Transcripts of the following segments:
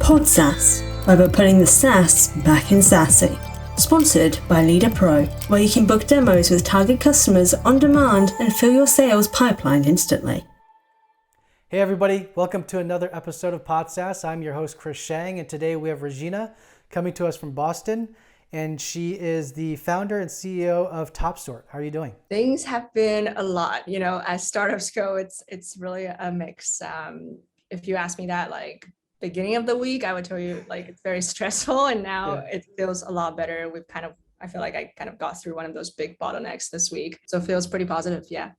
Pod SaaS, where we're putting the SaaS back in SaaSy. Sponsored by LeadrPro, where you can book demos with target customers on demand and fill your sales pipeline instantly. Hey everybody, welcome to another episode of Pod SaaS. I'm your host Chris Shang, and today we have Regina coming to us from Boston, and she is the founder and CEO of Topsort. How are you doing? Things have been a lot, as startups go, it's really a mix. If you ask me that beginning of the week, I would tell you it's very stressful, and now It feels a lot better. I feel like I kind of got through one of those big bottlenecks this week. So it feels pretty positive. Yeah.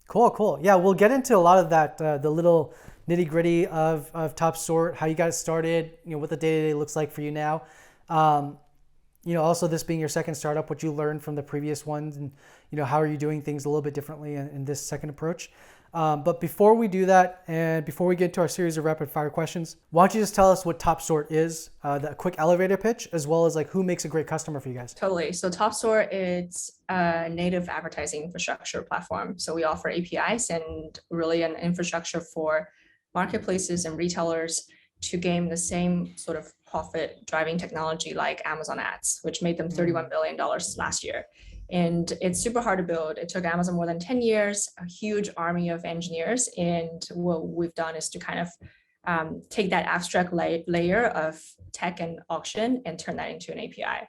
Cool. Yeah, we'll get into a lot of that, the little nitty gritty of Topsort, how you got started, what the day-to-day looks like for you now. Also this being your second startup, what you learned from the previous ones, and how are you doing things a little bit differently in this second approach. But before we do that, and before we get into our series of rapid fire questions, why don't you just tell us what Topsort is, the quick elevator pitch, as well as who makes a great customer for you guys? Totally. So Topsort is a native advertising infrastructure platform. So we offer APIs and really an infrastructure for marketplaces and retailers to gain the same sort of profit driving technology like Amazon ads, which made them $31 billion last year. And it's super hard to build. It took Amazon more than 10 years, a huge army of engineers. And what we've done is to kind of take that abstract layer of tech and auction and turn that into an API.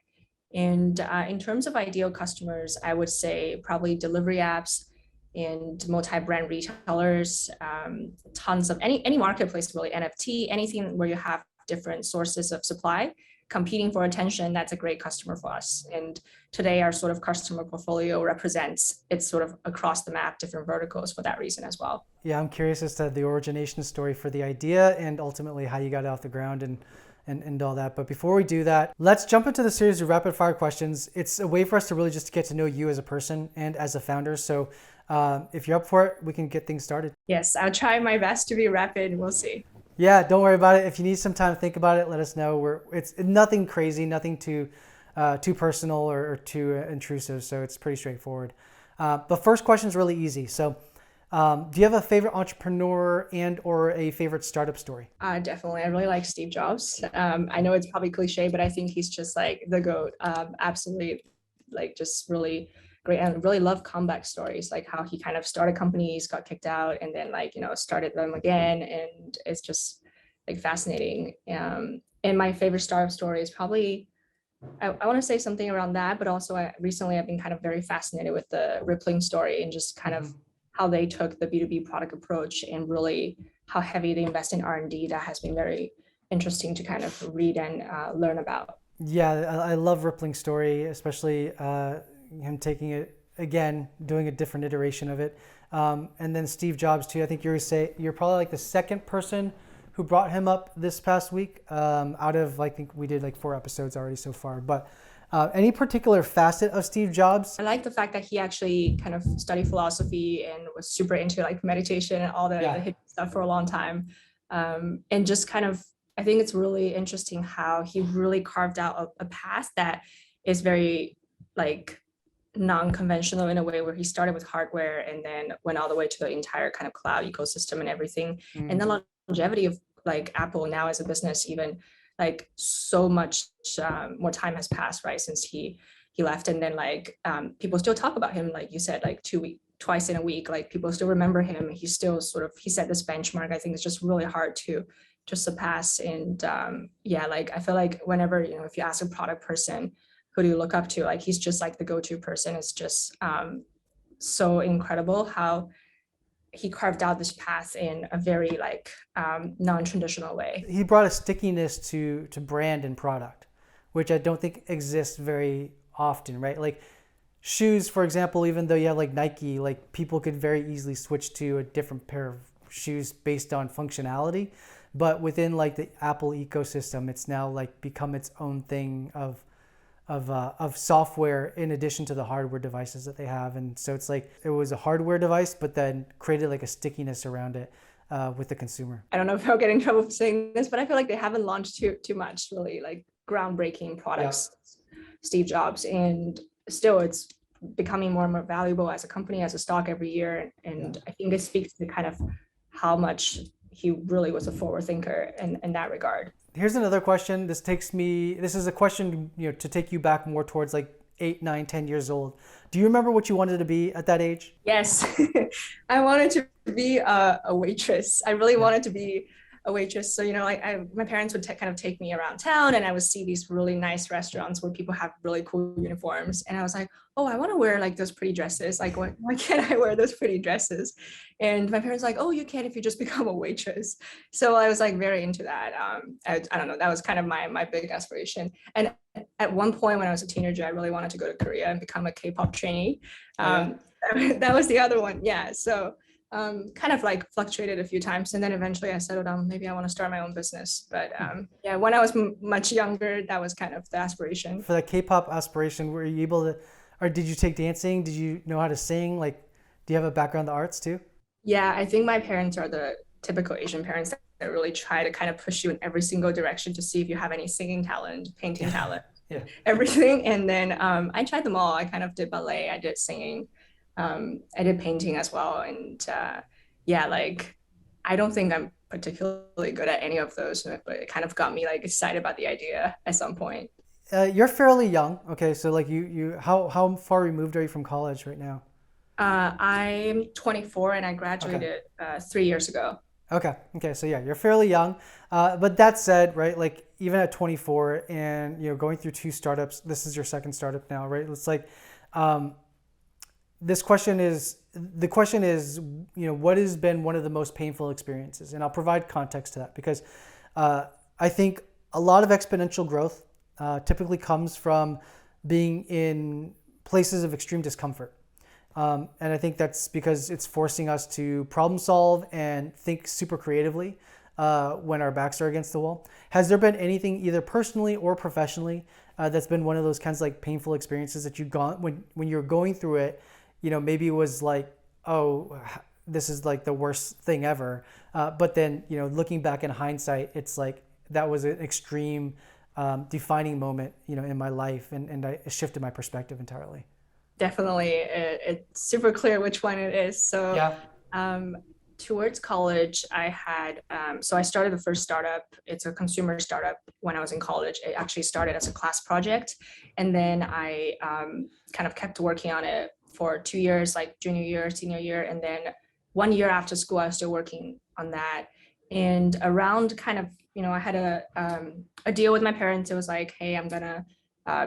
And in terms of ideal customers, I would say probably delivery apps and multi-brand retailers, tons of any marketplace, really, NFT, anything where you have different sources of supply competing for attention. That's a great customer for us. And today our sort of customer portfolio represents it's sort of across the map, different verticals for that reason as well. Yeah, I'm curious as to the origination story for the idea and ultimately how you got it off the ground and all that. But before we do that, let's jump into the series of rapid fire questions. It's a way for us to really just get to know you as a person and as a founder. So if you're up for it, we can get things started. Yes, I'll try my best to be rapid. We'll see. Yeah, don't worry about it. If you need some time to think about it, let us know. It's nothing crazy, nothing too personal or too intrusive. So it's pretty straightforward. But first question is really easy. So do you have a favorite entrepreneur and or a favorite startup story? Definitely. I really like Steve Jobs. I know it's probably cliche, but I think he's just the GOAT. Absolutely, just really great, and really love comeback stories, like how he kind of started companies, got kicked out, and then started them again, and it's just fascinating. And my favorite startup story is probably I want to say something around that, but also recently I've been kind of very fascinated with the Rippling story and just kind of how they took the B2B product approach and really how heavy they invest in R&D. That has been very interesting to kind of read and learn about. Yeah, I love Rippling's story, especially him taking it again, doing a different iteration of it. And then Steve Jobs too. I think you're probably the second person who brought him up this past week out of, I think we did 4 episodes already so far. But any particular facet of Steve Jobs? I like the fact that he actually kind of studied philosophy and was super into meditation and all the hidden stuff for a long time. And just kind of, I think it's really interesting how he really carved out a path that is very non-conventional in a way, where he started with hardware and then went all the way to the entire kind of cloud ecosystem and everything. And the longevity of Apple now as a business, even so much more time has passed, right, since he left. And then people still talk about him, like you said, twice in a week, people still remember him. He still he set this benchmark. I think it's just really hard to surpass. And I feel whenever, if you ask a product person, who do you look up to? He's just the go-to person. It's just so incredible how he carved out this path in a very non-traditional way. He brought a stickiness to brand and product, which I don't think exists very often, right? Shoes, for example, even though you have Nike, people could very easily switch to a different pair of shoes based on functionality. But within the Apple ecosystem, it's now become its own thing of software in addition to the hardware devices that they have. And so it's it was a hardware device, but then created a stickiness around it with the consumer. I don't know if I'll get in trouble for saying this, but I feel they haven't launched too much really groundbreaking products, Steve Jobs, and still it's becoming more and more valuable as a company, as a stock every year. And I think it speaks to kind of how much he really was a forward thinker in that regard. Here's another question. This is a question, to take you back more towards like 8, 9, 10 years old. Do you remember what you wanted to be at that age? Yes, I wanted to be a waitress. I really Yeah. wanted to be a waitress. So, like my parents would kind of take me around town and I would see these really nice restaurants where people have really cool uniforms. And I was like, oh, I want to wear like those pretty dresses. Like, why can't I wear those pretty dresses? And my parents were like, oh, you can if you just become a waitress. So I was like very into that. I don't know, that was kind of my big aspiration. And at one point when I was a teenager, I really wanted to go to Korea and become a K-pop trainee. Oh, yeah? That was the other one. Yeah. So kind of like fluctuated a few times. And then eventually I settled on maybe I want to start my own business. But yeah, when I was much younger, that was kind of the aspiration. For that K-pop aspiration, were you able to, or did you take dancing? Did you know how to sing? Like, do you have a background in the arts too? Yeah, I think my parents are the typical Asian parents that really try to kind of push you in every single direction to see if you have any singing talent, painting talent, Yeah. everything. And then I tried them all. I kind of did ballet, I did singing, I did painting as well. And yeah, like I don't think I'm particularly good at any of those, but it kind of got me like excited about the idea at some point. You're fairly young. Okay, so like how far removed are you from college right now? I'm 24 and I Okay. graduated 3 years ago. Okay. So yeah, you're fairly young. But that said, right, like even at 24 and going through two startups, this is your second startup now, right? It's like, um, this question is the question is, what has been one of the most painful experiences? And I'll provide context to that because I think a lot of exponential growth typically comes from being in places of extreme discomfort. And I think that's because it's forcing us to problem solve and think super creatively when our backs are against the wall. Has there been anything either personally or professionally that's been one of those kinds of like painful experiences that you've gone when you're going through it? Maybe it was like, oh, this is like the worst thing ever. But then, looking back in hindsight, it's like that was an extreme defining moment, in my life, and it shifted my perspective entirely. Definitely, it's super clear which one it is. So Yeah. um, towards college, I had, so I started the first startup. It's a consumer startup when I was in college. It actually started as a class project. And then I kind of kept working on it for 2 years, like junior year, senior year. And then 1 year after school, I was still working on that. And around kind of, I had a deal with my parents. It was like, hey, I'm going to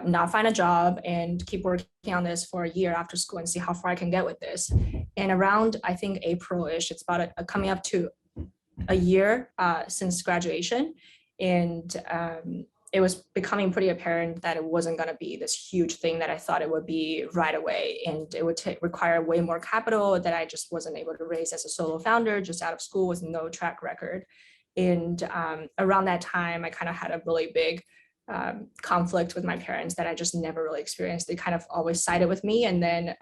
not find a job and keep working on this for a year after school and see how far I can get with this. And around, I think April-ish, it's about coming up to a year since graduation. And it was becoming pretty apparent that it wasn't going to be this huge thing that I thought it would be right away. And it would require way more capital that I just wasn't able to raise as a solo founder, just out of school with no track record. And around that time, I kind of had a really big conflict with my parents that I just never really experienced. They kind of always sided with me. And then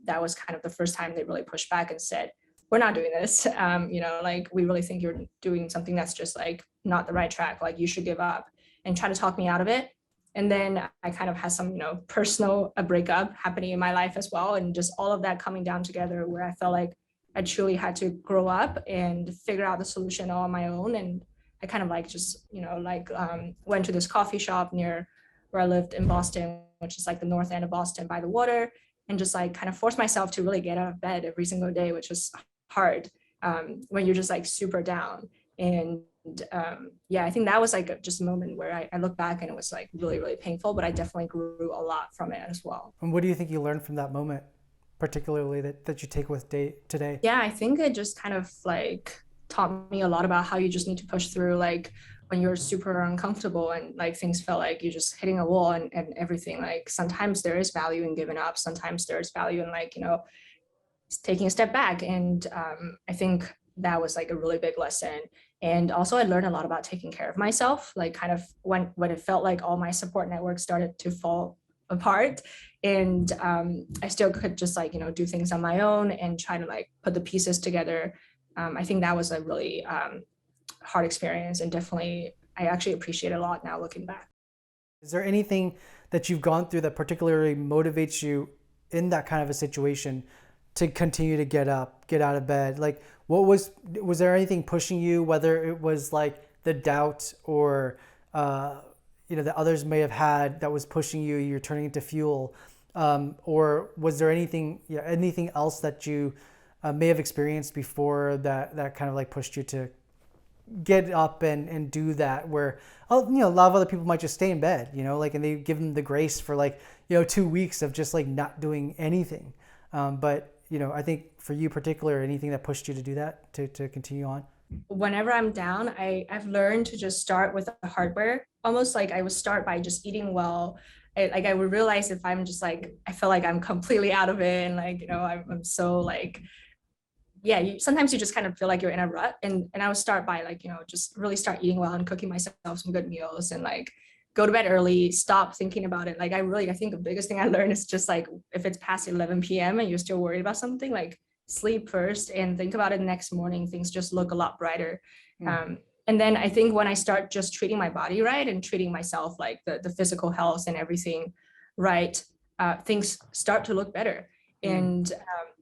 that was kind of the first time they really pushed back and said, we're not doing this. Like we really think you're doing something that's just like not the right track. Like you should give up, and try to talk me out of it. And then I kind of had some, personal breakup happening in my life as well. And just all of that coming down together where I felt like I truly had to grow up and figure out the solution all on my own. And I kind of like just, went to this coffee shop near where I lived in Boston, which is like the north end of Boston by the water, and just like kind of forced myself to really get out of bed every single day, which was hard when you're just like super down. And yeah, I think that was like just a moment where I look back and it was like really, really painful, but I definitely grew a lot from it as well. And what do you think you learned from that moment, particularly that you take with day today? Yeah, I think it just kind of like taught me a lot about how you just need to push through, like when you're super uncomfortable and like things felt like you're just hitting a wall and everything. Like sometimes there is value in giving up, sometimes there's value in like, taking a step back. And I think that was like a really big lesson. And also I learned a lot about taking care of myself, like kind of when it felt like all my support network started to fall apart. And I still could just like, do things on my own and try to like put the pieces together. I think that was a really hard experience, and definitely I actually appreciate it a lot now looking back. Is there anything that you've gone through that particularly motivates you in that kind of a situation to continue to get up, get out of bed? Like was there anything pushing you, whether it was like the doubt or that others may have had that was pushing you, you're turning into fuel? Or was there anything else that you may have experienced before that kind of like pushed you to get up and do that, where a lot of other people might just stay in bed, and they give them the grace for 2 weeks of just like not doing anything. But I think for you particular, anything that pushed you to do that, to continue on? Whenever I'm down, I've learned to just start with the hardware. Almost like I would start by just eating well. I would realize if I'm just like, I feel like I'm completely out of it, and I'm so like, yeah, sometimes you just kind of feel like you're in a rut, and I would start by just really start eating well and cooking myself some good meals, and go to bed early, stop thinking about it. I think the biggest thing I learned is just like, if it's past 11 p.m. and you're still worried about something, like sleep first and think about it the next morning. Things just look a lot brighter. And then I think when I start just treating my body right and treating myself, like the physical health and everything right, things start to look better. And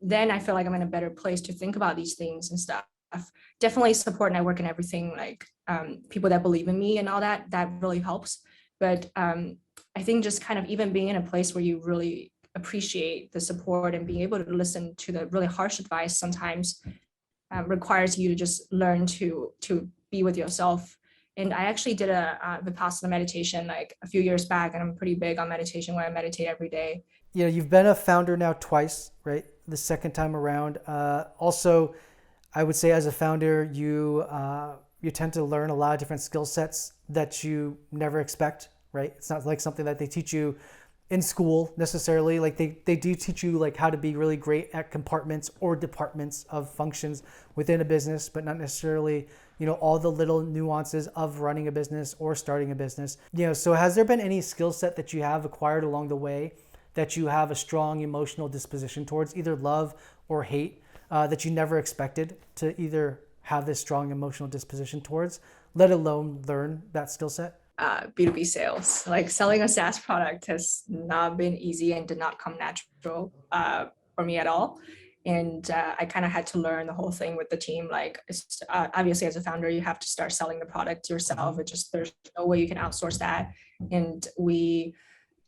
then I feel like I'm in a better place to think about these things and stuff. Definitely support network and everything, like people that believe in me and all that really helps. But I think just kind of even being in a place where you really appreciate the support and being able to listen to the really harsh advice sometimes requires you to just learn to be with yourself. And I actually did a Vipassana meditation like a few years back, and I'm pretty big on meditation, where I meditate every day. You've been a founder now twice, right? The second time around. Also, I would say as a founder, you tend to learn a lot of different skill sets that you never expect, right? It's not like something that they teach you in school necessarily. Like they do teach you like how to be really great at compartments or departments of functions within a business, but not necessarily all the little nuances of running a business or starting a business. So has there been any skill set that you have acquired along the way that you have a strong emotional disposition towards, either love or hate, that you never expected to either have this strong emotional disposition towards, let alone learn that skill set? B2B sales, like selling a SaaS product, has not been easy and did not come natural for me at all. And I kind of had to learn the whole thing with the team. Like, obviously, as a founder, you have to start selling the product yourself. There's no way you can outsource that. And we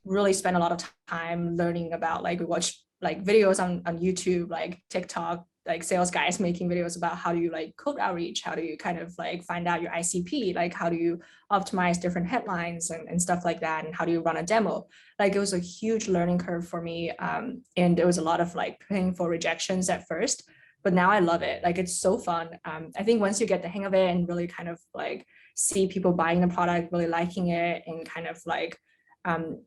really spend a lot of time learning about, like, we watch like videos on YouTube, like TikTok, like sales guys making videos about how do you like cold outreach, how do you kind of like find out your ICP, like how do you optimize different headlines and stuff like that, and how do you run a demo. Like, it was a huge learning curve for me, and there was a lot of like painful rejections at first, but now I love it. Like, it's so fun. I think once you get the hang of it and really kind of like see people buying the product, really liking it, and kind of like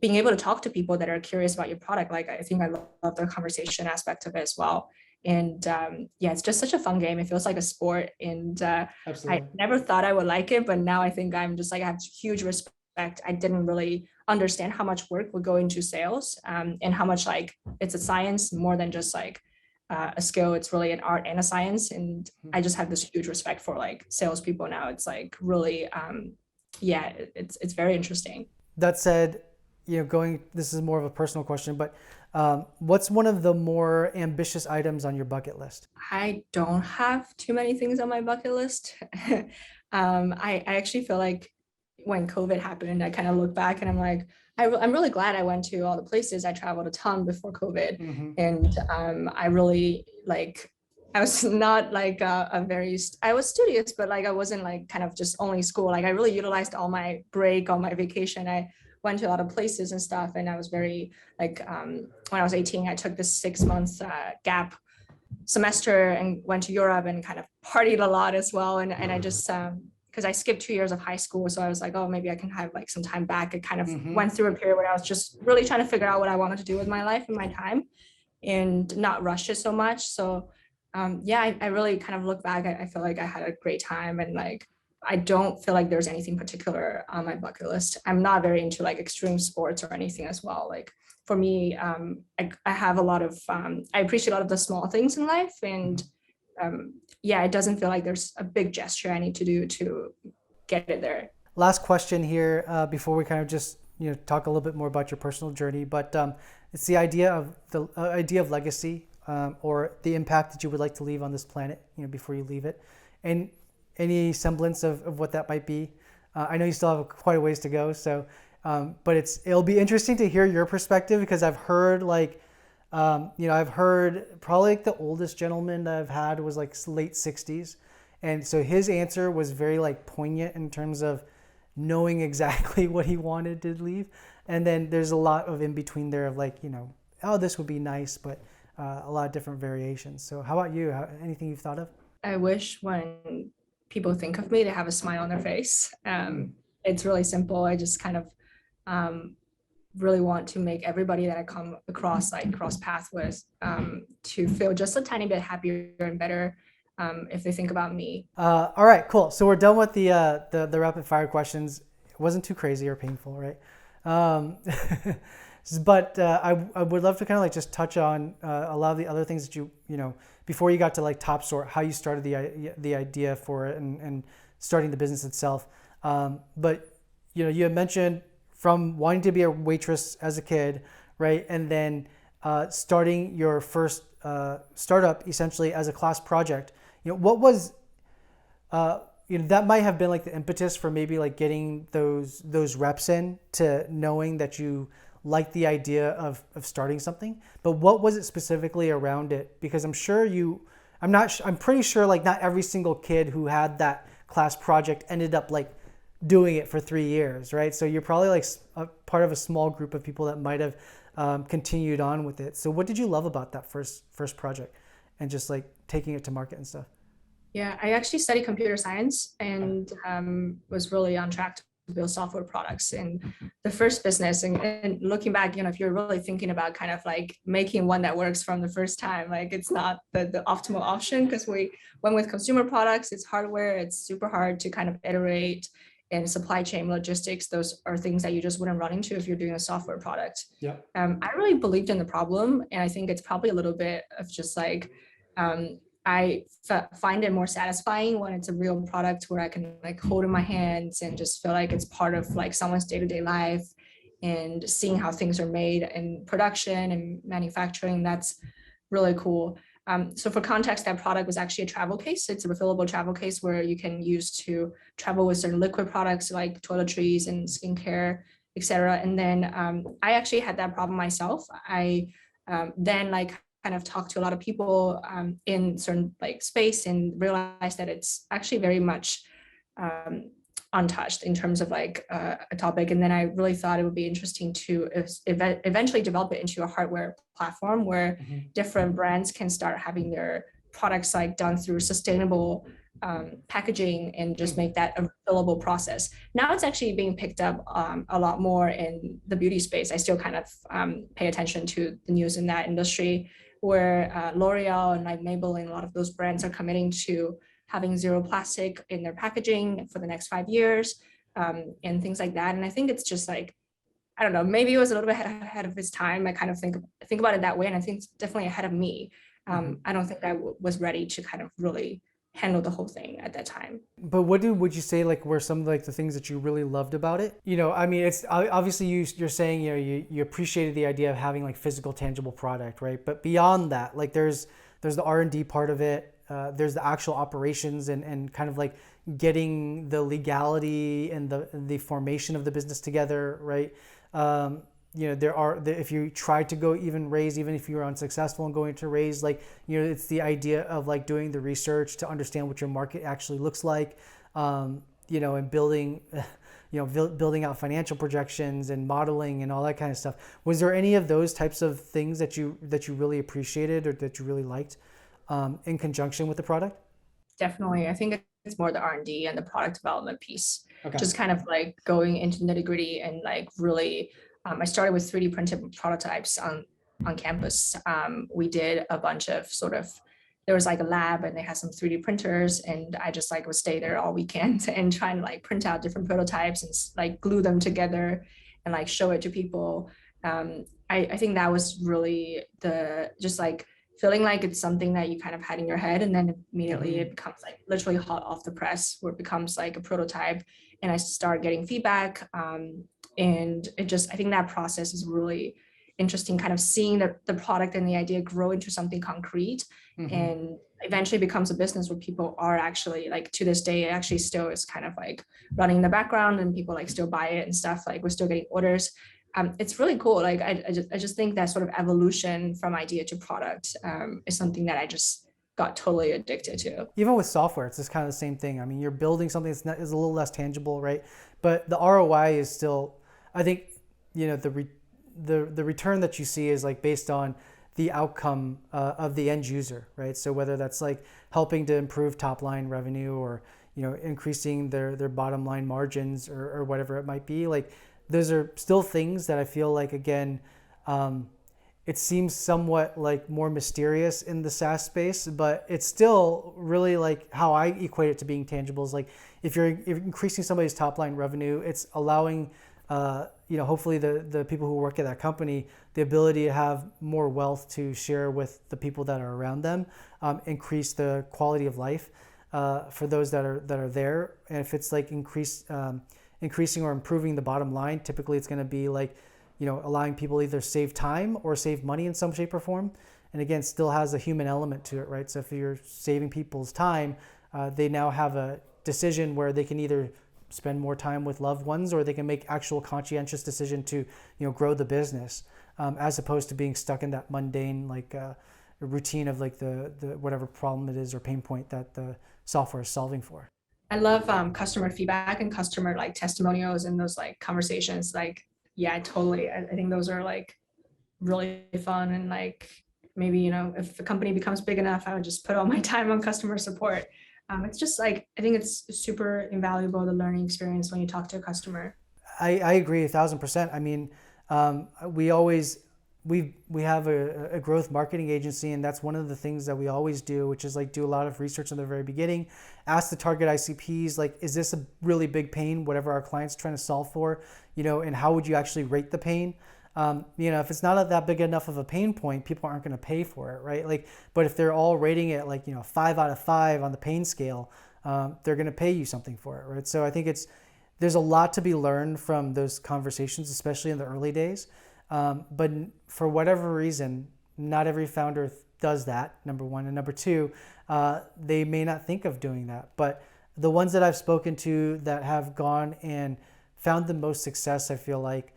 being able to talk to people that are curious about your product, like I think I love the conversation aspect of it as well. And yeah, it's just such a fun game. It feels like a sport, and I never thought I would like it, but now I think I'm just like, I have huge respect. I didn't really understand how much work would go into sales, and how much like it's a science more than just like a skill. It's really an art and a science, and I just have this huge respect for like salespeople now. It's like really, yeah, it's very interesting. That said, this is more of a personal question, but what's one of the more ambitious items on your bucket list? I don't have too many things on my bucket list. I actually feel like when COVID happened, I kind of look back and I'm like, I'm really glad I went to all the places. I traveled a ton before COVID. And I really like, I was not like I was studious, but like I wasn't like kind of just only school. Like, I really utilized all my break, all my vacation. I went to a lot of places and stuff. And I was very like, when I was 18, I took this 6 months gap semester and went to Europe and kind of partied a lot as well. And I just, because I skipped 2 years of high school. So I was like, oh, maybe I can have like some time back. I kind of went through a period where I was just really trying to figure out what I wanted to do with my life and my time, and not rush it so much. So yeah, I really kind of look back. I feel like I had a great time, and like, I don't feel like there's anything particular on my bucket list. I'm not very into like extreme sports or anything as well. Like, for me, I have a lot of, I appreciate a lot of the small things in life. And yeah, it doesn't feel like there's a big gesture I need to do to get it there. Last question here before we kind of just talk a little bit more about your personal journey, but it's the idea of legacy, or the impact that you would like to leave on this planet before you leave it, and any semblance of what that might be. I know you still have quite a ways to go. So, but it'll be interesting to hear your perspective because I've heard I've heard probably like the oldest gentleman that I've had was like late 60s. And so his answer was very like poignant in terms of knowing exactly what he wanted to leave. And then there's a lot of in between there of like, oh, this would be nice, but a lot of different variations. So how about you? Anything you've thought of? I wish when people think of me, they have a smile on their face. It's really simple. I just kind of really want to make everybody that I come across, like cross path with, to feel just a tiny bit happier and better if they think about me. All right, cool. So we're done with the rapid fire questions. It wasn't too crazy or painful, right? But I would love to kind of like just touch on a lot of the other things that before you got to like Topsort, how you started the idea for it and starting the business itself. But you had mentioned from wanting to be a waitress as a kid, right? And then starting your first startup essentially as a class project. What was that might have been like the impetus for maybe like getting those reps in to knowing that you liked the idea of starting something. But what was it specifically around it? Because I'm pretty sure like not every single kid who had that class project ended up like doing it for 3 years, right? So you're probably like a part of a small group of people that might have continued on with it. So what did you love about that first project and just like taking it to market and stuff? Yeah, I actually studied computer science and was really on track to build software products. And the first business, and looking back, if you're really thinking about kind of like making one that works from the first time, like it's not the optimal option because we went with consumer products, it's hardware, it's super hard to kind of iterate, and supply chain logistics, those are things that you just wouldn't run into if you're doing a software product. Yeah. I really believed in the problem, and I think it's probably a little bit of just like, find it more satisfying when it's a real product where I can like hold in my hands and just feel like it's part of like someone's day-to-day life, and seeing how things are made in production and manufacturing. That's really cool. So for context, that product was actually a travel case. It's a refillable travel case where you can use to travel with certain liquid products like toiletries and skincare, etc. And then I actually had that problem myself. I then like kind of talked to a lot of people in certain like space and realized that it's actually very much untouched in terms of like a topic. And then I really thought it would be interesting to eventually develop it into a hardware platform where different brands can start having their products like done through sustainable packaging and just make that a refillable process. Now it's actually being picked up a lot more in the beauty space. I still kind of pay attention to the news in that industry where L'Oreal and like Maybelline and a lot of those brands are committing to having zero plastic in their packaging for the next 5 years, and things like that. And I think it's just like, I don't know, maybe it was a little bit ahead of its time. I kind of think about it that way. And I think it's definitely ahead of me. I don't think I was ready to kind of really handle the whole thing at that time. But what would you say like were some of like the things that you really loved about it? I mean, it's obviously you're saying you appreciated the idea of having like physical, tangible product, right? But beyond that, like there's the R&D part of it. There's the actual operations and kind of like getting the legality and the formation of the business together, right? If you try to go even if you're unsuccessful in going to raise, like, it's the idea of like doing the research to understand what your market actually looks like, and building, building out financial projections and modeling and all that kind of stuff. Was there any of those types of things that you really appreciated or that you really liked in conjunction with the product? Definitely. I think it's more the R&D and the product development piece. Okay. Just kind of like going into nitty gritty and like really, I started with 3D printed prototypes on campus. We did a bunch of there was like a lab and they had some 3D printers, and I just like would stay there all weekend and try and like print out different prototypes and like glue them together and like show it to people. I think that was really just like feeling like it's something that you kind of had in your head, and then immediately it becomes like literally hot off the press, where it becomes like a prototype, and I start getting feedback. And I think that process is really interesting, kind of seeing the product and the idea grow into something concrete and eventually becomes a business where people are actually like, to this day, it actually still is kind of like running in the background and people like still buy it and stuff. Like we're still getting orders. It's really cool. Like I just think that sort of evolution from idea to product is something that I just got totally addicted to. Even with software, it's just kind of the same thing. I mean, you're building something that's not, is a little less tangible, right? But the ROI is still, I think, the return that you see is like based on the outcome of the end user, right? So whether that's like helping to improve top line revenue or increasing their bottom line margins or whatever it might be, like those are still things that I feel like again. It seems somewhat like more mysterious in the SaaS space, but it's still really like how I equate it to being tangible is like if you're increasing somebody's top line revenue, it's allowing hopefully the people who work at that company the ability to have more wealth to share with the people that are around them, increase the quality of life for those that are there. And if it's like increasing or improving the bottom line, typically it's going to be like allowing people either save time or save money in some shape or form. And again, still has a human element to it, right? So if you're saving people's time, they now have a decision where they can either spend more time with loved ones or they can make actual conscientious decision to grow the business, as opposed to being stuck in that mundane like routine of like the whatever problem it is or pain point that the software is solving for. I love customer feedback and customer like testimonials and those like conversations. Like, yeah, totally. I think those are like really fun. And like maybe, if the company becomes big enough, I would just put all my time on customer support. It's just like, I think it's super invaluable, the learning experience when you talk to a customer. I agree 1,000%. I mean, we always we have a growth marketing agency, and that's one of the things that we always do, which is like do a lot of research in the very beginning, ask the target ICPs like, is this a really big pain, whatever our client's trying to solve for, and how would you actually rate the pain? If it's not that big enough of a pain point, people aren't going to pay for it, right? Like, but if they're all rating it like 5 out of 5 on the pain scale, they're going to pay you something for it, right? So I think there's a lot to be learned from those conversations, especially in the early days. But for whatever reason, not every founder does that, number one. And number two, they may not think of doing that. But the ones that I've spoken to that have gone and found the most success, I feel like,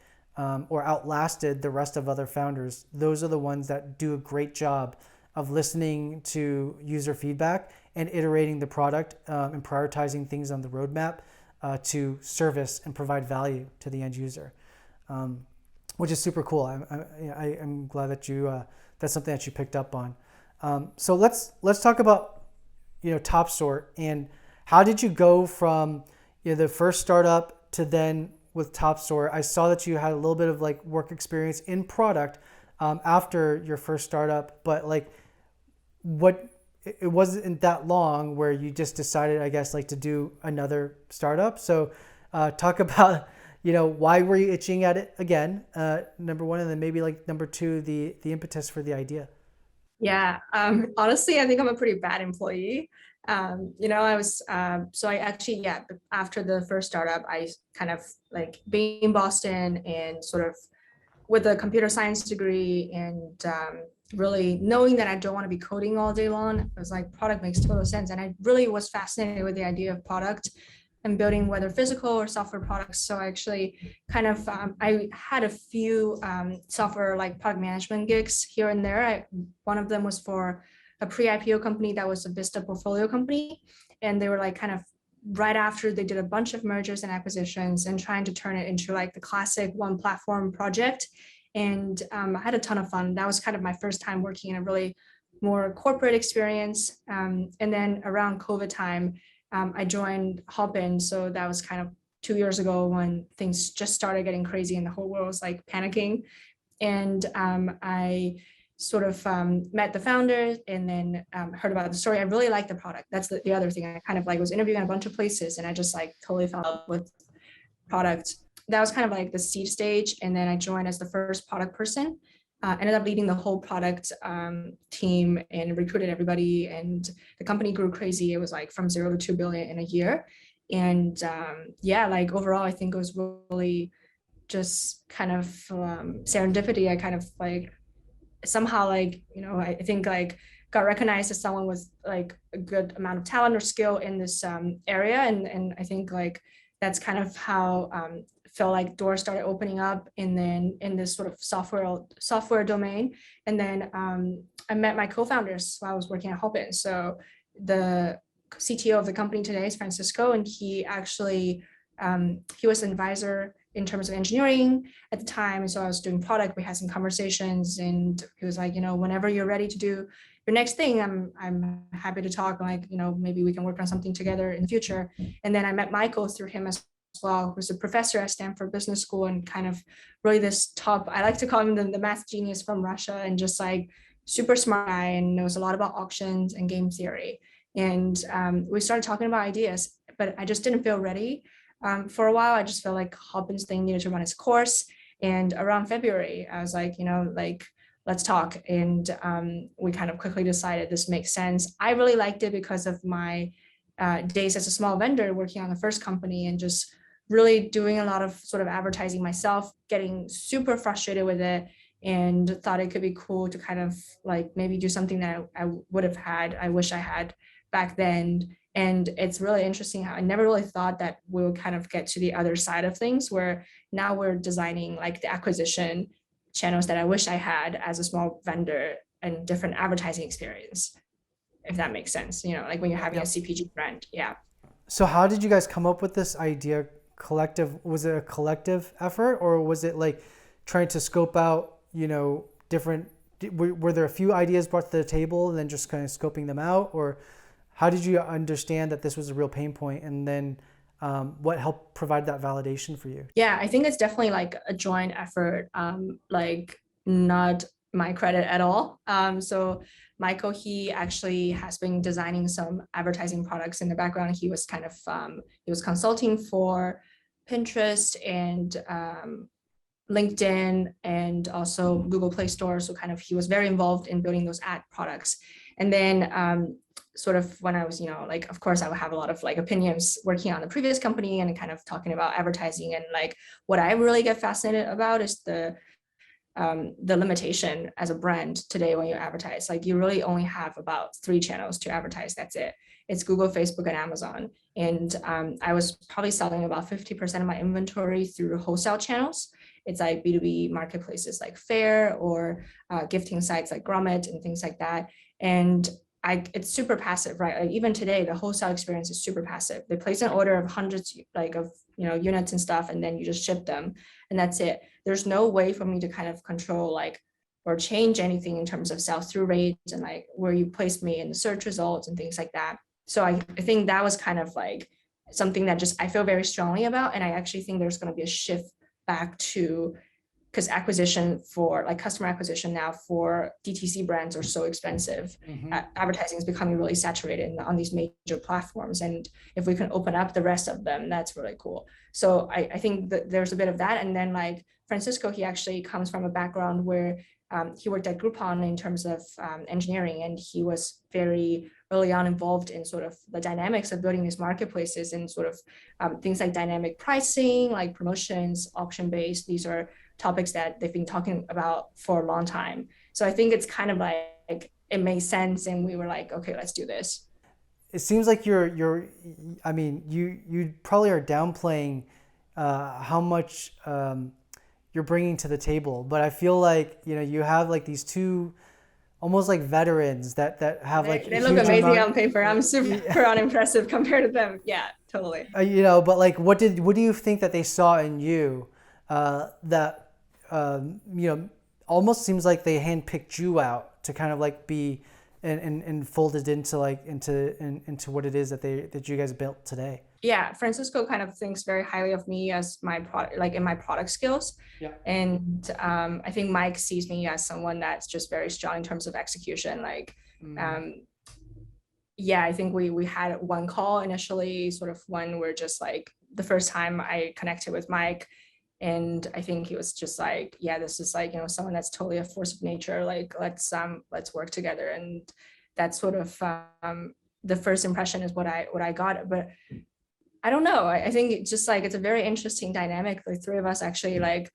or outlasted the rest of other founders, those are the ones that do a great job of listening to user feedback and iterating the product and prioritizing things on the roadmap to service and provide value to the end user, which is super cool. I'm glad that that's something that you picked up on. So let's talk about Topsort and how did you go from the first startup to then with Topsort. I saw that you had a little bit of like work experience in product after your first startup, but like it wasn't that long where you just decided, I guess, like to do another startup. So talk about why were you itching at it again, number one, and then maybe like number two, the impetus for the idea. Yeah, honestly, I think I'm a pretty bad employee. I was, so I actually, yeah, after the first startup, I kind of like being in Boston and sort of with a computer science degree and really knowing that I don't want to be coding all day long, it was like product makes total sense. And I really was fascinated with the idea of product and building whether physical or software products. So I actually kind of, I had a few software like product management gigs here and there. One of them was for a pre-IPO company that was a Vista portfolio company. And they were like kind of right after they did a bunch of mergers and acquisitions and trying to turn it into like the classic one platform project. And I had a ton of fun. That was kind of my first time working in a really more corporate experience. And then around COVID time, I joined Hopin. So that was kind of 2 years ago when things just started getting crazy and the whole world was like panicking. And I sort of met the founders and then heard about the story. I really liked the product. That's the other thing. I kind of like was interviewing a bunch of places and I just like totally fell in love with product. That was kind of like the seed stage. And then I joined as the first product person. Ended up leading the whole product team and recruited everybody. And the company grew crazy. It was like from 0 to 2 billion in a year. And like overall, I think it was really just kind of serendipity. I kind of like somehow like, I think like got recognized as someone with like a good amount of talent or skill in this area. And I think like that's kind of how felt like doors started opening up, and then in this sort of software domain. And then I met my co-founders while I was working at Hopin. So the CTO of the company today is Francisco, and he actually he was an advisor in terms of engineering at the time. So I was doing product. We had some conversations, and he was like, whenever you're ready to do your next thing, I'm happy to talk. Like, maybe we can work on something together in the future. And then I met Michael through him as well, who's a professor at Stanford Business School, and kind of really this top, I like to call him the math genius from Russia, and just like super smart guy and knows a lot about auctions and game theory. And we started talking about ideas, but I just didn't feel ready. For a while, I just felt like Hopin's thing needed to run its course. And around February, I was like, let's talk. And we kind of quickly decided this makes sense. I really liked it because of my days as a small vendor working on the first company, and just really doing a lot of sort of advertising myself, getting super frustrated with it, and thought it could be cool to kind of like maybe do something that I wish I had back then. And it's really interesting how I never really thought that we would kind of get to the other side of things, where now we're designing like the acquisition channels that I wish I had as a small vendor, and different advertising experience, if that makes sense, like when you're having a CPG brand. Yeah. So how did you guys come up with this idea? Was it a collective effort, or was it like trying to scope out, different, were there a few ideas brought to the table and then just kind of scoping them out? Or how did you understand that this was a real pain point, and then what helped provide that validation for you? Yeah, I think it's definitely like a joint effort, like not my credit at all. So Michael, he actually has been designing some advertising products in the background. He was kind of he was consulting for Pinterest and LinkedIn, and also Google Play Store. So kind of he was very involved in building those ad products. And then sort of when I was, like, of course I would have a lot of like opinions working on the previous company, and kind of talking about advertising. And like what I really get fascinated about is the limitation as a brand today when you advertise. Like you really only have about 3 channels to advertise. That's it. It's Google, Facebook, and Amazon. And I was probably selling about 50% of my inventory through wholesale channels. It's like B2B marketplaces like Fair, or gifting sites like Grommet and things like that. And it's super passive, right? Like even today, the wholesale experience is super passive. They place an order of hundreds like of units and stuff, and then you just ship them, and that's it. There's no way for me to kind of control like or change anything in terms of sell-through rates and like where you place me in the search results and things like that. So I think that was kind of like something that just I feel very strongly about, and I actually think there's going to be a shift back to, because acquisition for like customer acquisition now for DTC brands are so expensive. Advertising is becoming really saturated on these major platforms. And if we can open up the rest of them, that's really cool. So I think that there's a bit of that. And then like Francisco, he actually comes from a background where he worked at Groupon in terms of engineering, and he was very early on involved in sort of the dynamics of building these marketplaces, and sort of things like dynamic pricing, like promotions, auction-based. These are topics that they've been talking about for a long time. So I think it's kind of like it made sense, and we were like, okay, let's do this. It seems like you probably are downplaying how much you're bringing to the table, but I feel like you have like these two almost like veterans that have they look amazing on paper. I'm super unimpressive compared to them. Yeah, totally. But like what do you think that they saw in you that almost seems like they handpicked you out to kind of like be and folded into what it is that you guys built today? Yeah, Francisco kind of thinks very highly of me as my product, like in my product skills. Yeah. And I think Mike sees me as someone that's just very strong in terms of execution. Like, yeah, I think we had one call initially, sort of when we're just like the first time I connected with Mike. And I think he was just like, yeah, this is like, someone that's totally a force of nature. Like, let's work together. And that's sort of the first impression is what I got. But I don't know. I think it's just like, it's a very interesting dynamic. The 3 of us actually like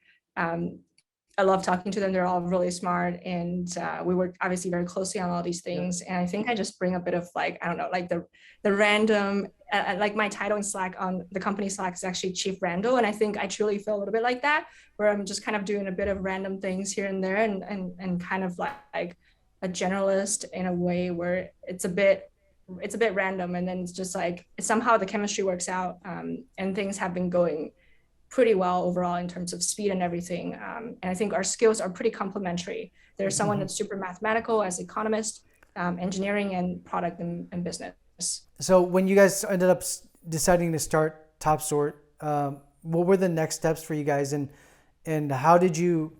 I love talking to them. They're all really smart, and we work obviously very closely on all these things. And I think I just bring a bit of like, I don't know, like the random, like my title in Slack on the company Slack is actually Chief Randall, and I think I truly feel a little bit like that, where I'm just kind of doing a bit of random things here and there, and kind of like a generalist in a way where it's a bit random, and then it's just like somehow the chemistry works out, and things have been going pretty well overall in terms of speed and everything. And I think our skills are pretty complementary. There's someone that's super mathematical as economist, engineering, and product and business. So when you guys ended up deciding to start Topsort, what were the next steps for you guys, and how did you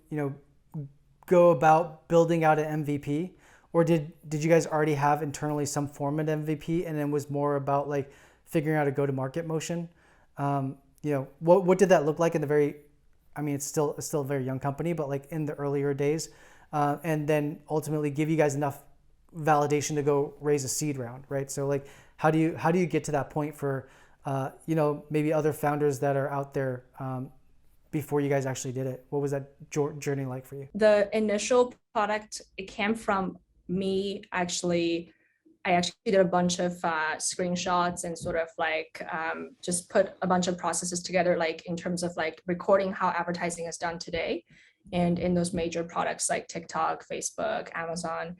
go about building out an MVP? Or did you guys already have internally some form of MVP, and then was more about like figuring out a go-to-market motion? What did that look like in the very, I mean, it's still a very young company, but like in the earlier days, and then ultimately give you guys enough validation to go raise a seed round, right? So like, how do you get to that point for, maybe other founders that are out there before you guys actually did it? What was that journey like for you? The initial product, it came from me actually. I actually did a bunch of screenshots and sort of like just put a bunch of processes together, like in terms of like recording how advertising is done today, and in those major products like TikTok, Facebook, Amazon.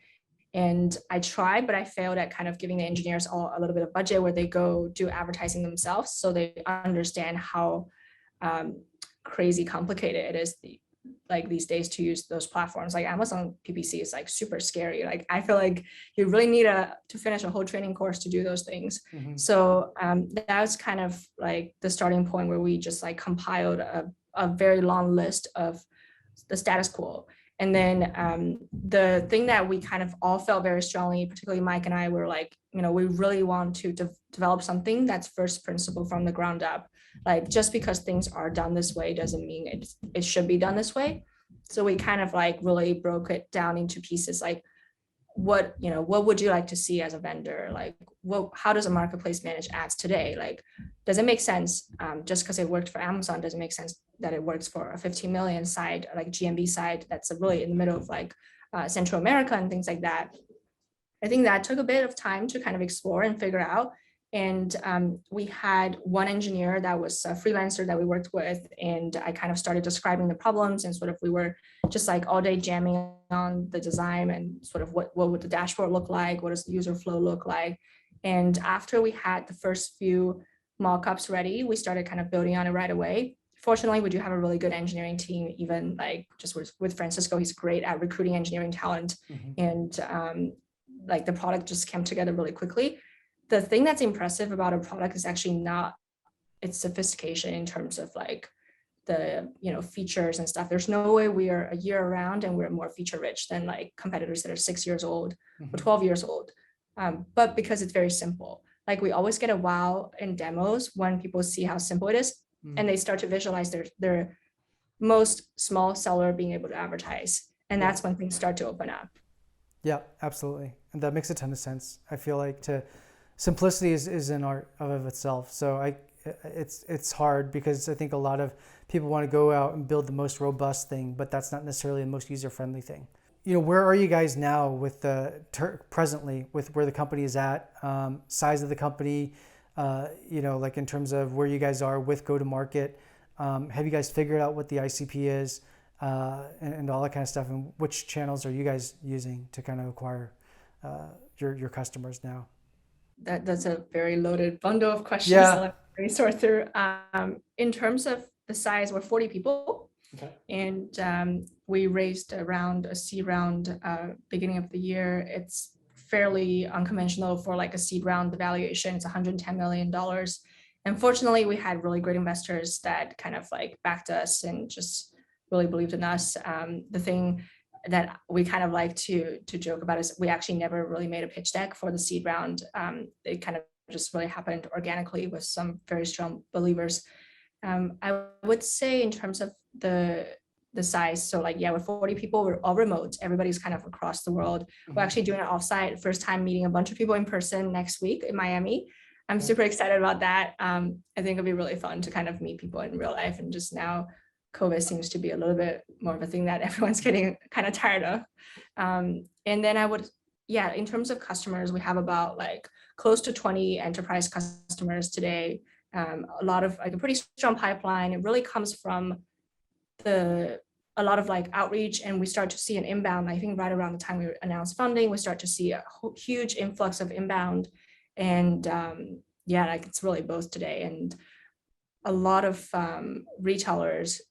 And I tried, but I failed at kind of giving the engineers all a little bit of budget where they go do advertising themselves, so they understand how crazy complicated it is like these days to use those platforms. Like Amazon PPC is like super scary. Like I feel like you really need to finish a whole training course to do those things. Mm-hmm. So that was kind of like the starting point where we just like compiled a very long list of the status quo. And then the thing that we kind of all felt very strongly, particularly Mike and I, were like, we really want to develop something that's first principle from the ground up. Like just because things are done this way doesn't mean it should be done this way. So we kind of like really broke it down into pieces, like what would you like to see as a vendor? Like how does a marketplace manage ads today? Like, does it make sense? Just because it worked for Amazon doesn't make sense that it works for a 15 million site, like GMV site that's really in the middle of like Central America and things like that. I think that took a bit of time to kind of explore and figure out. And we had one engineer that was a freelancer that we worked with, and I kind of started describing the problems, and sort of we were just like all day jamming on the design and sort of what would the dashboard look like, what does the user flow look like. And after we had the first few mock-ups ready, we started kind of building on it right away. Fortunately, we do have a really good engineering team, even like just with Francisco. He's great at recruiting engineering talent. Mm-hmm. And like the product just came together really quickly. The thing that's impressive about a product is actually not its sophistication in terms of like the features and stuff. There's no way we are a year around and we're more feature rich than like competitors that are 6 years old or 12 years old. But because it's very simple, like we always get a wow in demos when people see how simple it is, and they start to visualize their most small seller being able to advertise, and that's when things start to open up. Yeah, absolutely, and that makes a ton of sense. I feel like simplicity is an art of itself. So it's hard because I think a lot of people want to go out and build the most robust thing, but that's not necessarily the most user-friendly thing. Where are you guys now with presently with where the company is at, size of the company, like in terms of where you guys are with go-to-market? Have you guys figured out what the ICP is and all that kind of stuff? And which channels are you guys using to kind of acquire your customers now? That's a very loaded bundle of questions. Yeah. So let me sort through. In terms of the size, we're 40 people. Okay. And we raised around a seed round beginning of the year. It's fairly unconventional for like a seed round. The valuation is $110 million. And fortunately, we had really great investors that kind of like backed us and just really believed in us. The thing that we kind of like to joke about is we actually never really made a pitch deck for the seed round. It kind of just really happened organically with some very strong believers. I would say in terms of the size, so like, we're 40 people, we're all remote, everybody's kind of across the world. Mm-hmm. We're actually doing an offsite, first time meeting a bunch of people in person next week in Miami. I'm super excited about that. I think it'll be really fun to kind of meet people in real life and just now COVID seems to be a little bit more of a thing that everyone's getting kind of tired of. And then in terms of customers, we have about like close to 20 enterprise customers today. A lot of like a pretty strong pipeline. It really comes from a lot of like outreach, and we start to see an inbound. I think right around the time we announced funding, we start to see a huge influx of inbound, and like it's really both today. And a lot of retailers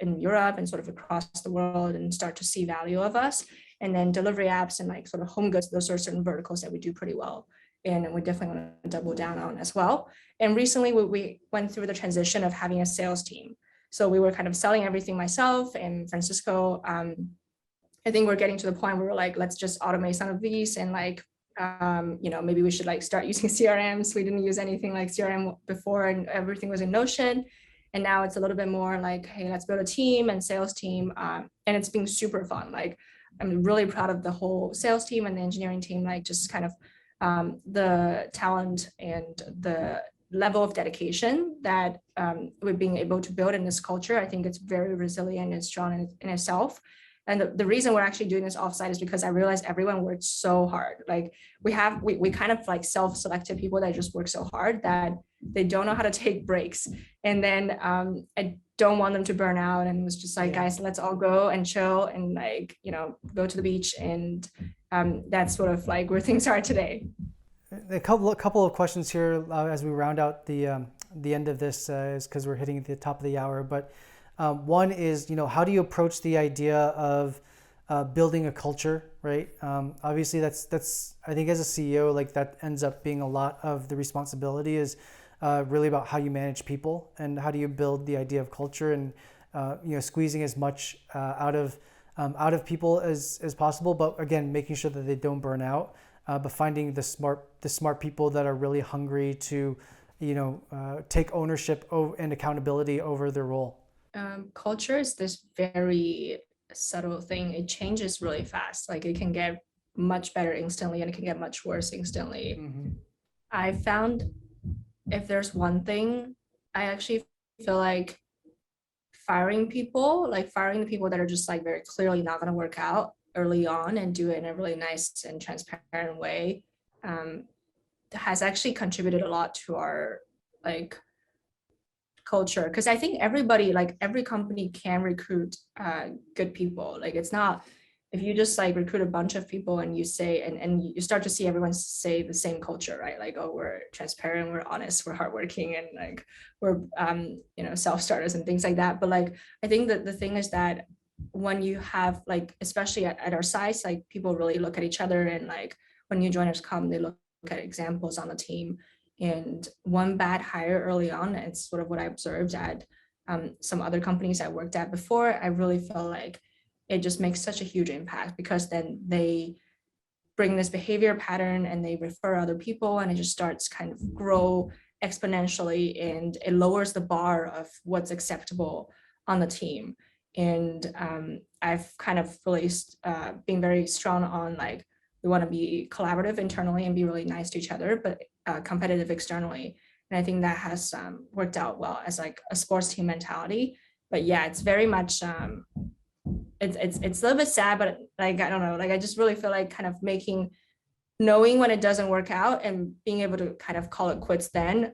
in Europe and sort of across the world and start to see value of us. And then delivery apps and like sort of home goods, those are certain verticals that we do pretty well. And we definitely want to double down on as well. And recently we went through the transition of having a sales team. So we were kind of selling everything myself and Francisco. I think we're getting to the point where we're like, let's just automate some of these and like, maybe we should like start using CRMs. We didn't use anything like CRM before, and everything was in Notion. And now it's a little bit more like, hey, let's build a team and sales team. And it's been super fun. Like, I'm really proud of the whole sales team and the engineering team, like just kind of the talent and the level of dedication that we're being able to build in this culture. I think it's very resilient and strong in itself. And the reason we're actually doing this offsite is because I realized everyone worked so hard. Like we kind of like self-selected people that just work so hard that they don't know how to take breaks. And then I don't want them to burn out, and was just like, guys, let's all go and chill and like, go to the beach. And that's sort of like where things are today. A couple of questions here as we round out the end of this is because we're hitting the top of the hour. But one is, how do you approach the idea of building a culture, right? Obviously, that's I think as a CEO, like that ends up being a lot of the responsibility is really about how you manage people and how do you build the idea of culture and squeezing as much out of people as possible. But again, making sure that they don't burn out. But finding the smart people that are really hungry to, take ownership and accountability over their role. Culture is this very subtle thing. It changes really fast. Like it can get much better instantly and it can get much worse instantly. Mm-hmm. I found if there's one thing, I actually feel like firing the people that are just like very clearly not going to work out early on and do it in a really nice and transparent way has actually contributed a lot to our like culture. Because I think everybody, like every company can recruit good people. Like it's not, if you just like recruit a bunch of people and you say, and you start to see everyone say the same culture, right? Like, oh, we're transparent, we're honest, we're hardworking, and like we're self-starters and things like that. But like, I think that the thing is that when you have like, especially at our size, like people really look at each other, and like when new joiners come, they look at examples on the team. And one bad hire early on, it's sort of what I observed at some other companies I worked at before. I really felt like it just makes such a huge impact, because then they bring this behavior pattern and they refer other people, and it just starts kind of grow exponentially, and it lowers the bar of what's acceptable on the team. And I've kind of really been very strong on like, we want to be collaborative internally and be really nice to each other, but competitive externally. And I think that has worked out well as like a sports team mentality. But yeah, it's very much, it's a little bit sad, but like, I don't know, like I just really feel like kind of knowing when it doesn't work out and being able to kind of call it quits then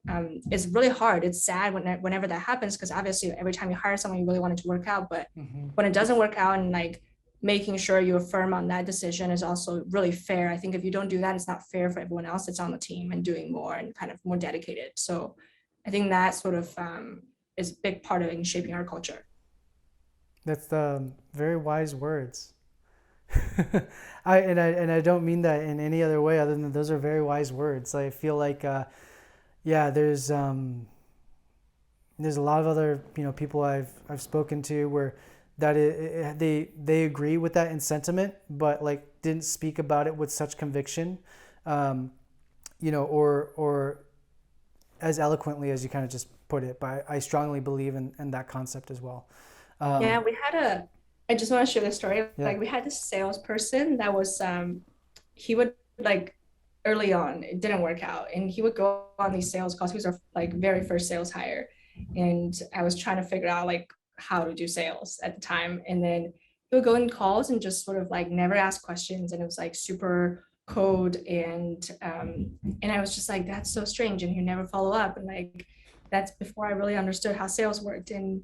is really hard. It's sad whenever that happens, because obviously every time you hire someone, you really want it to work out. But when it doesn't work out, and like making sure you're firm on that decision is also really fair. I think if you don't do that, it's not fair for everyone else that's on the team and doing more and kind of more dedicated. So I think that sort of is a big part of in shaping our culture. That's very wise words. I don't mean that in any other way other than those are very wise words. I feel like there's a lot of other people I've spoken to where that they agree with that in sentiment, but like didn't speak about it with such conviction, or as eloquently as you kind of just put it. But I strongly believe in that concept as well. I just want to share this story. Yeah. Like we had this salesperson that was, he would like early on, it didn't work out, and he would go on these sales calls. He was our like very first sales hire. And I was trying to figure out like how to do sales at the time. And then he would go in calls and just sort of like never ask questions. And it was like super code. And I was just like, that's so strange. And he never follow up. And like, that's before I really understood how sales worked. And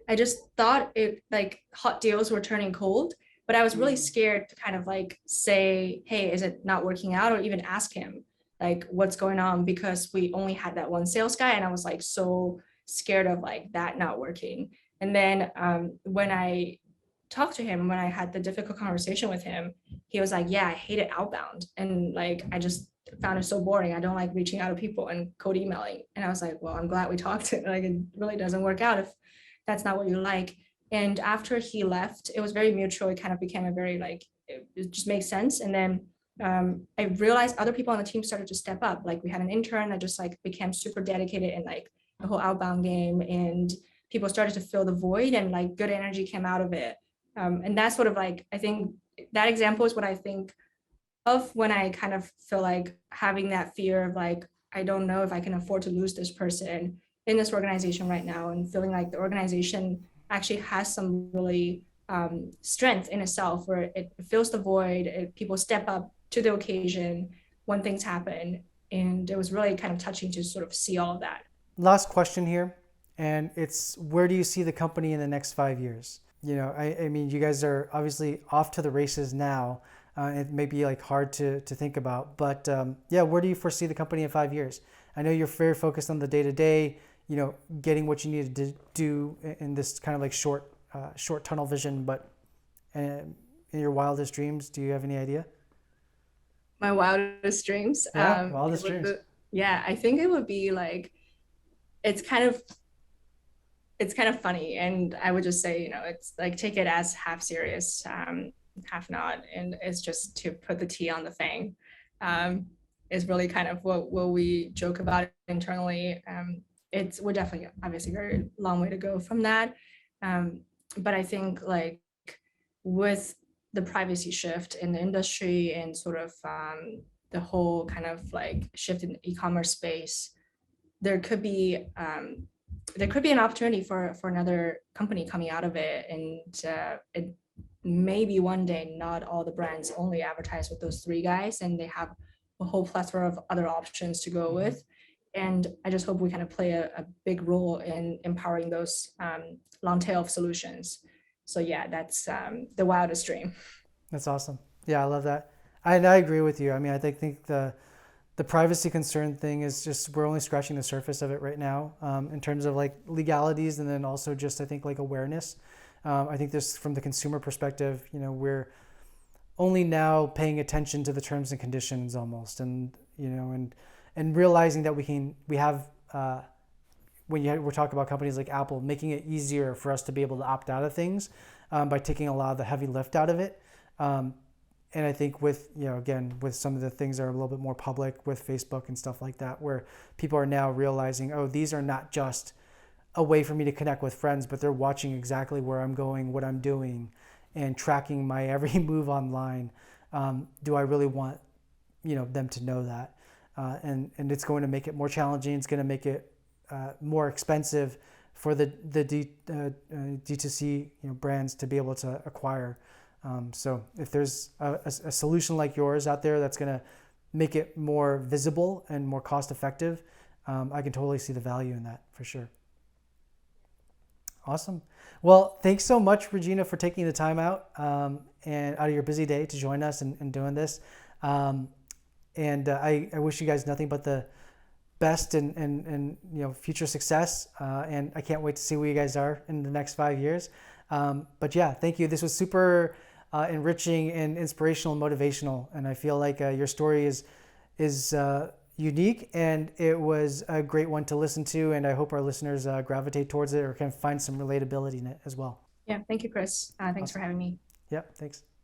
I just thought it like hot deals were turning cold, but I was really scared to kind of like say, hey, is it not working out? Or even ask him like what's going on, because we only had that one sales guy. And I was like so scared of like that not working. And then when I talked to him, when I had the difficult conversation with him, he was like, yeah, I hate it outbound. And like, I just found it so boring. I don't like reaching out to people and code emailing. And I was like, well, I'm glad we talked. Like, it really doesn't work out if that's not what you like. And after he left, it was very mutual. It kind of became a very like, it just makes sense. And then I realized other people on the team started to step up. Like we had an intern that just like became super dedicated in like the whole outbound game, and people started to fill the void, and like good energy came out of it. And that's sort of like, I think that example is what I think of when I kind of feel like having that fear of like, I don't know if I can afford to lose this person in this organization right now, and feeling like the organization actually has some really strength in itself, where it fills the void, people step up to the occasion when things happen. And it was really kind of touching to sort of see all of that. Last question here, and it's where do you see the company in the next 5 years? I mean, you guys are obviously off to the races now. It may be like hard to think about, but yeah, where do you foresee the company in 5 years? I know you're very focused on the day to day, getting what you need to do in this kind of like short tunnel vision. But in your wildest dreams, do you have any idea? My wildest dreams. Yeah, wildest dreams. Yeah, I think it would be like, it's kind of funny, and I would just say, it's like, take it as half serious, half not, and it's just to put the T on the thing. Is really kind of what we joke about internally. We're definitely obviously very long way to go from that, but I think like with the privacy shift in the industry, and sort of the whole kind of like shift in the e-commerce space, there could be an opportunity for another company coming out of it. And it maybe one day not all the brands only advertise with those three guys, and they have a whole plethora of other options to go with. And I just hope we kind of play a big role in empowering those long tail of solutions. So yeah, that's the wildest dream. That's awesome. Yeah, I love that. I agree with you. I mean, I think the privacy concern thing is just, we're only scratching the surface of it right now, in terms of like legalities, and then also just I think like awareness. I think this, from the consumer perspective, we're only now paying attention to the terms and conditions almost, and and realizing that we have we're talking about companies like Apple making it easier for us to be able to opt out of things, by taking a lot of the heavy lift out of it. And I think with, again, with some of the things that are a little bit more public with Facebook and stuff like that, where people are now realizing, oh, these are not just a way for me to connect with friends, but they're watching exactly where I'm going, what I'm doing, and tracking my every move online. Do I really want, them to know that? And it's going to make it more challenging. It's going to make it more expensive for the D2C brands to be able to acquire. So if there's a solution like yours out there that's going to make it more visible and more cost effective, I can totally see the value in that for sure. Awesome. Well, thanks so much, Regina, for taking the time out and out of your busy day to join us and doing this. I wish you guys nothing but the best and future success. And I can't wait to see where you guys are in the next 5 years. But yeah, thank you. This was super enriching and inspirational and motivational. And I feel like your story is unique, and it was a great one to listen to. And I hope our listeners gravitate towards it or can find some relatability in it as well. Yeah, thank you, Chris. Thanks Awesome. for having me. Yep, thanks.